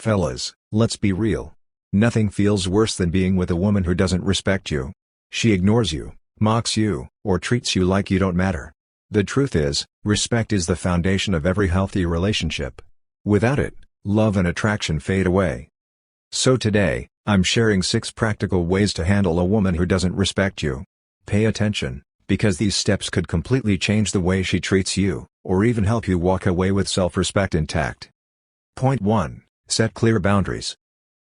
Fellas, let's be real. Nothing feels worse than being with a woman who doesn't respect you. She ignores you, mocks you, or treats you like you don't matter. The truth is, respect is the foundation of every healthy relationship. Without it, love and attraction fade away. So today, I'm sharing 6 practical ways to handle a woman who doesn't respect you. Pay attention, because these steps could completely change the way she treats you, or even help you walk away with self-respect intact. Point 1. Set clear boundaries.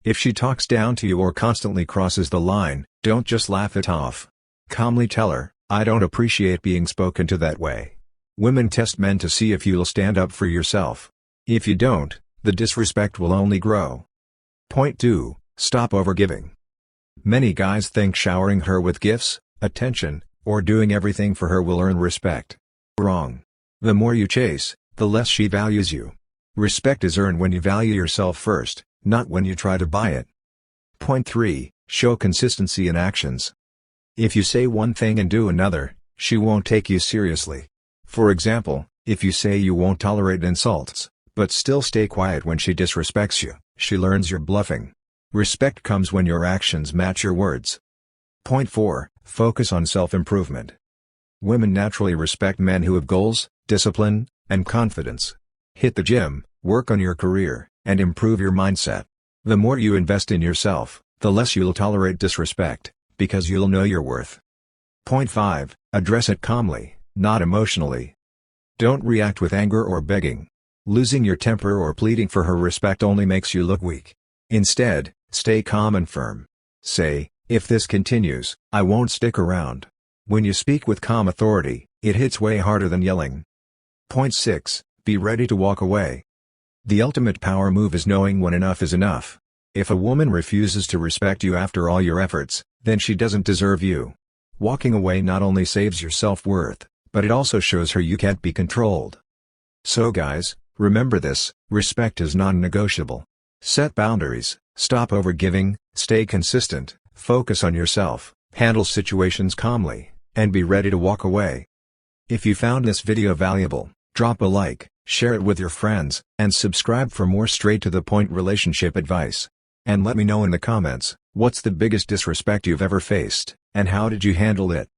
If she talks down to you or constantly crosses the line, don't just laugh it off. Calmly tell her, "I don't appreciate being spoken to that way." Women test men to see if you'll stand up for yourself. If you don't, the disrespect will only grow. Point 2. Stop overgiving. Many guys think showering her with gifts, attention, or doing everything for her will earn respect. Wrong. The more you chase, the less she values you. Respect is earned when you value yourself first, not when you try to buy it. Point 3. Show consistency in actions. If you say one thing and do another, she won't take you seriously. For example, if you say you won't tolerate insults, but still stay quiet when she disrespects you, she learns you're bluffing. Respect comes when your actions match your words. Point 4. Focus on self-improvement. Women naturally respect men who have goals, discipline, and confidence. Hit the gym, work on your career, and improve your mindset. The more you invest in yourself, the less you'll tolerate disrespect, because you'll know your worth. Point 5. Address it calmly, not emotionally. Don't react with anger or begging. Losing your temper or pleading for her respect only makes you look weak. Instead, stay calm and firm. Say, "If this continues, I won't stick around." When you speak with calm authority, it hits way harder than yelling. Point 6. Be ready to walk away. The ultimate power move is knowing when enough is enough. If a woman refuses to respect you after all your efforts, then she doesn't deserve you. Walking away not only saves your self-worth, but it also shows her you can't be controlled. So guys, remember this: respect is non-negotiable. Set boundaries, stop overgiving, stay consistent, focus on yourself, handle situations calmly, and be ready to walk away. If you found this video valuable, drop a like, share it with your friends, and subscribe for more straight-to-the-point relationship advice. And let me know in the comments, what's the biggest disrespect you've ever faced, and how did you handle it?